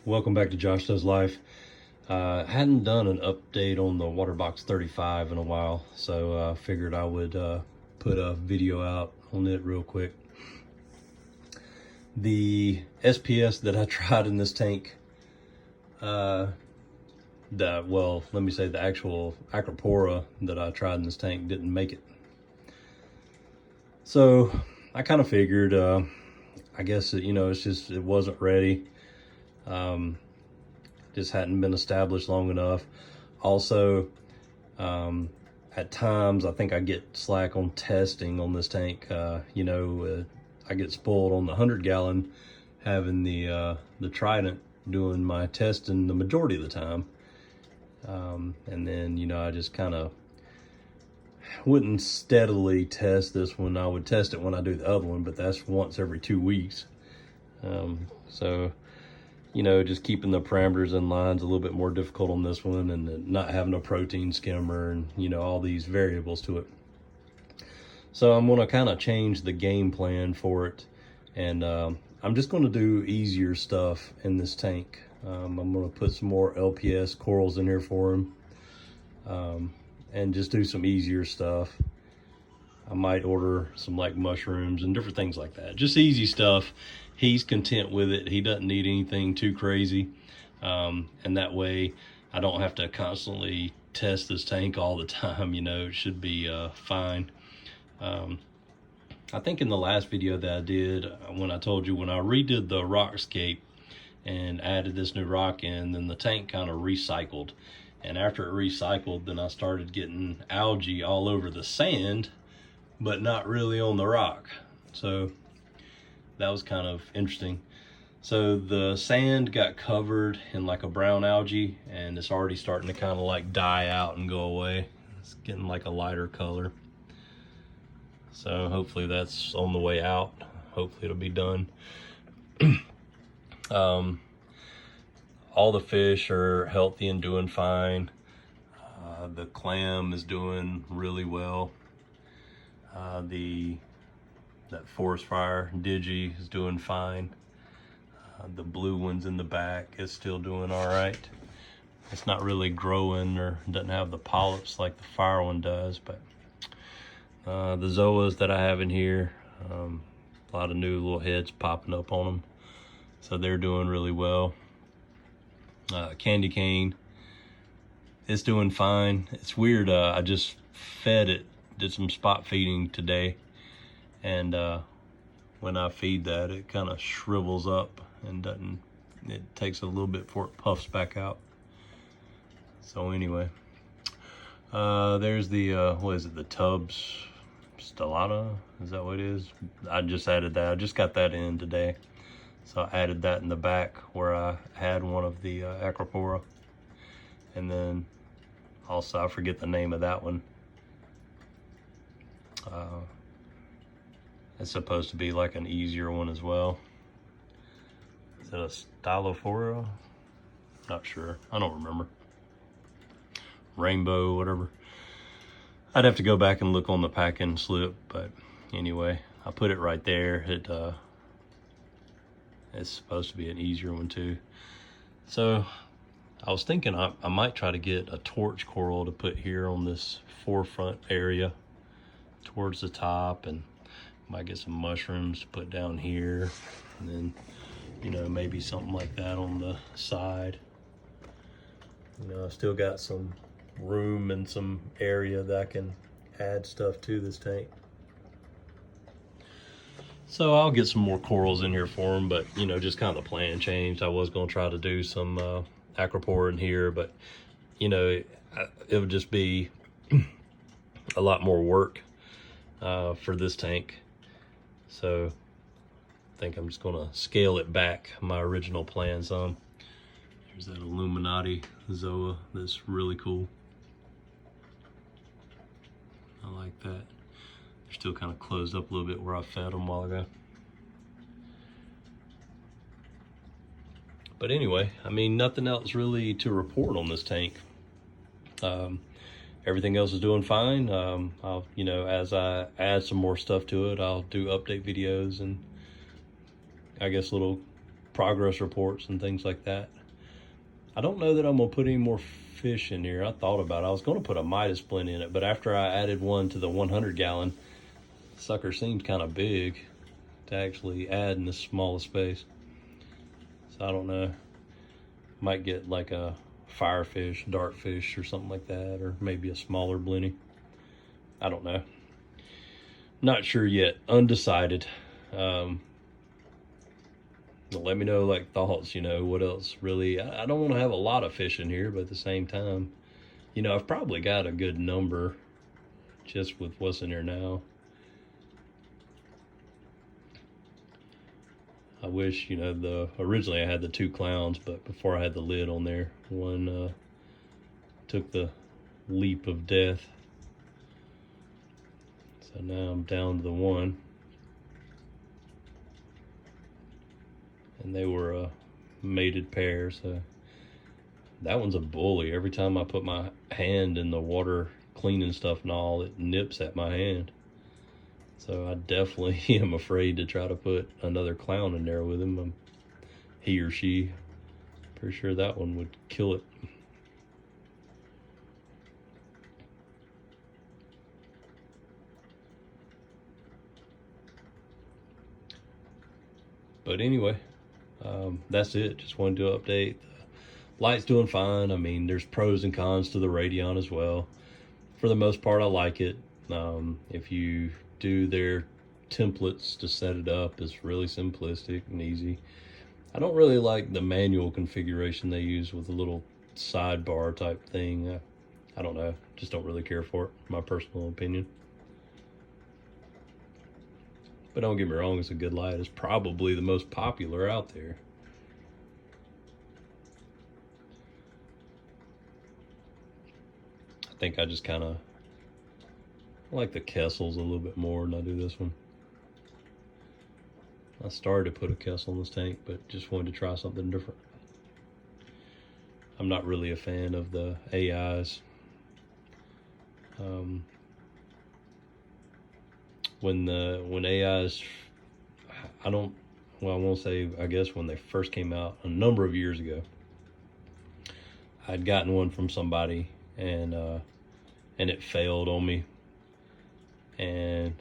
Welcome back to Josh Does Life. Hadn't done an update on the WaterBox 35 in a while, so figured I would put a video out on it real quick. The SPS that I tried in this tank, well, let me say the actual Acropora that I tried in this tank didn't make it. So I kind of figured, I guess, it wasn't ready. Just hadn't been established long enough. Also, at times I think I get slack on testing on this tank. I get spoiled on the 100-gallon, having the Trident doing my testing the majority of the time, and then I just kind of wouldn't steadily test this one. I would test it when I do the other one, but that's once every 2 weeks. So just keeping the parameters in line is a little bit more difficult on this one, and not having a protein skimmer and all these variables to it. So I'm going to kind of change the game plan for it, and I'm just going to do easier stuff in this tank. I'm going to put some more LPS corals in here for him, and just do some easier stuff. I might order some like mushrooms and different things like that. Just easy stuff. He's content with it. He doesn't need anything too crazy. And that way I don't have to constantly test this tank all the time. It should be fine. I think in the last video that I did, when I told you when I redid the rockscape and added this new rock in, then the tank kind of recycled. And after it recycled, then I started getting algae all over the sand, but not really on the rock. So that was kind of interesting. So the sand got covered in like a brown algae, and it's already starting to kind of like die out and go away. It's getting like a lighter color. So hopefully that's on the way out. Hopefully it'll be done. All the fish are healthy and doing fine. The clam is doing really well. That forest fire Digi is doing fine. The blue ones in the back is still doing all right. It's not really growing or doesn't have the polyps like the fire one does, but the zoas that I have in here, a lot of new little heads popping up on them, so they're doing really well. Candy cane, it's doing fine. It's weird, I just fed it, did some spot feeding today, and when I feed that, it kind of shrivels up and it takes a little bit before it puffs back out. So anyway, there's the what is it, the tubs stellata, is that what it is? I just added that. I just got that in today, so I added that in the back where I had one of the Acropora. And then also, I forget the name of that one. It's supposed to be like an easier one as well. Is it a Stylophora? Not sure. I don't remember. Rainbow, whatever. I'd have to go back and look on the packing slip, but anyway, I put it right there. It's supposed to be an easier one too. So I was thinking I might try to get a torch coral to put here on this forefront area towards the top, and might get some mushrooms to put down here, and then maybe something like that on the side. I still got some room and some area that I can add stuff to this tank. So I'll get some more corals in here for them, but just kind of the plan changed. I was going to try to do some Acropora in here, but it would just be a lot more work for this tank. So I think I'm just going to scale it back, my original plan some. There's that Illuminati Zoa that's really cool. I like that. They're still kind of closed up a little bit where I fed them a while ago. But anyway, I mean, nothing else really to report on this tank. Everything else is doing fine. I'll, as I add some more stuff to it, I'll do update videos and I guess little progress reports and things like that. I don't know that I'm gonna put any more fish in here. I thought about it. I was gonna put a Midas splint in it, but after I added one to the 100 gallon, sucker seemed kind of big to actually add in this smallest space. So I don't know. Might get like a firefish, dartfish, or something like that, or maybe a smaller blenny. I don't know. Not sure yet. Undecided. Let me know like thoughts, you know, what else really. I don't want to have a lot of fish in here, but at the same time, you know, I've probably got a good number just with what's in here now. I wish, you know, originally I had the 2 clowns, but before I had the lid on there, one took the leap of death. So now I'm down to the 1. And they were a mated pair, so that one's a bully. Every time I put my hand in the water cleaning stuff and all, it nips at my hand. So I definitely am afraid to try to put another clown in there with him. He or she, pretty sure that one would kill it. But anyway, that's it. Just wanted to update. The light's doing fine. I mean, there's pros and cons to the Radeon as well. For the most part, I like it. If you do their templates to set it up, it's really simplistic and easy. I don't really like the manual configuration they use with a little sidebar type thing. I don't know. Just don't really care for it, my personal opinion. But don't get me wrong, it's a good light. It's probably the most popular out there. I think I just kind of like the Kessels a little bit more than I do this one. I started to put a Kessel in this tank, but just wanted to try something different. I'm not really a fan of the AIs. When AIs, I won't say, I guess when they first came out a number of years ago, I'd gotten one from somebody and it failed on me, and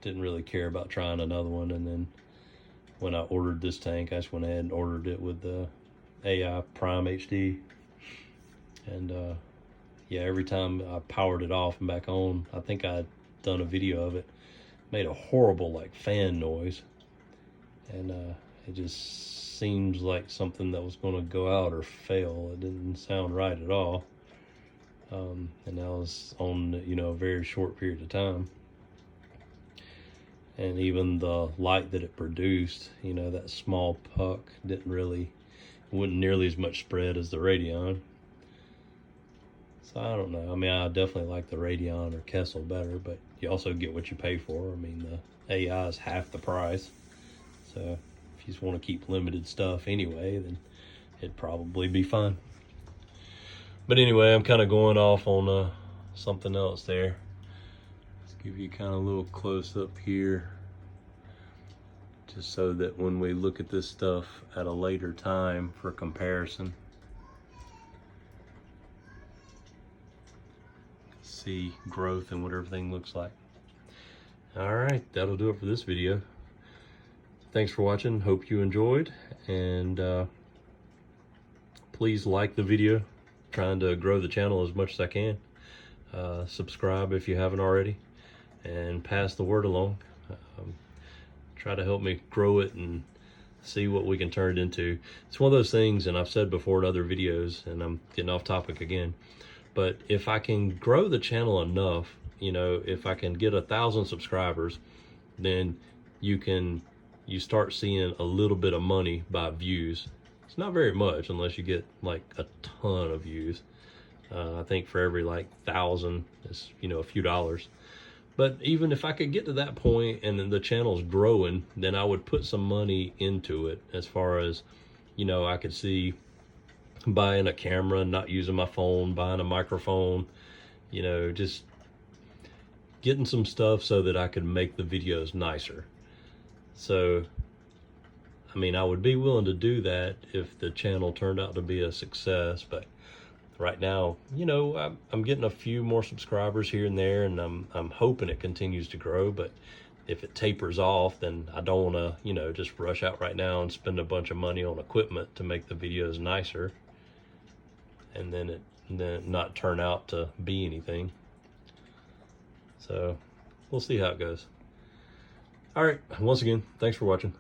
didn't really care about trying another one. And then when I ordered this tank, I just went ahead and ordered it with the AI Prime HD, and yeah, every time I powered it off and back on, I think I'd done a video of it, made a horrible like fan noise, and it just seems like something that was going to go out or fail. It didn't sound right at all. And that was on, you know, a very short period of time. And even the light that it produced, you know, that small puck wasn't nearly as much spread as the Radeon. So I don't know. I mean, I definitely like the Radeon or Kessel better, but you also get what you pay for. I mean, the AI is half the price. So if you just want to keep limited stuff anyway, then it'd probably be fine. But anyway, I'm kind of going off on something else there. Let's give you kind of a little close up here, just so that when we look at this stuff at a later time for comparison, see growth and what everything looks like. All right, that'll do it for this video. Thanks for watching. Hope you enjoyed, and please like the video. Trying to grow the channel as much as I can. Subscribe if you haven't already, and pass the word along. Try to help me grow it and see what we can turn it into. It's one of those things, and I've said before in other videos, and I'm getting off topic again, but if I can grow the channel enough, you know, if I can get 1,000 subscribers, then you start seeing a little bit of money by views. It's not very much unless you get like a ton of views. I think for every like 1,000, it's, you know, a few dollars. But even if I could get to that point and then the channel's growing, then I would put some money into it, as far as, you know, I could see buying a camera, not using my phone, buying a microphone, you know, just getting some stuff so that I could make the videos nicer. So I mean, I would be willing to do that if the channel turned out to be a success, but right now, you know, I'm getting a few more subscribers here and there, and I'm hoping it continues to grow. But if it tapers off, then I don't want to, you know, just rush out right now and spend a bunch of money on equipment to make the videos nicer, and then not turn out to be anything. So we'll see how it goes. All right, once again, thanks for watching.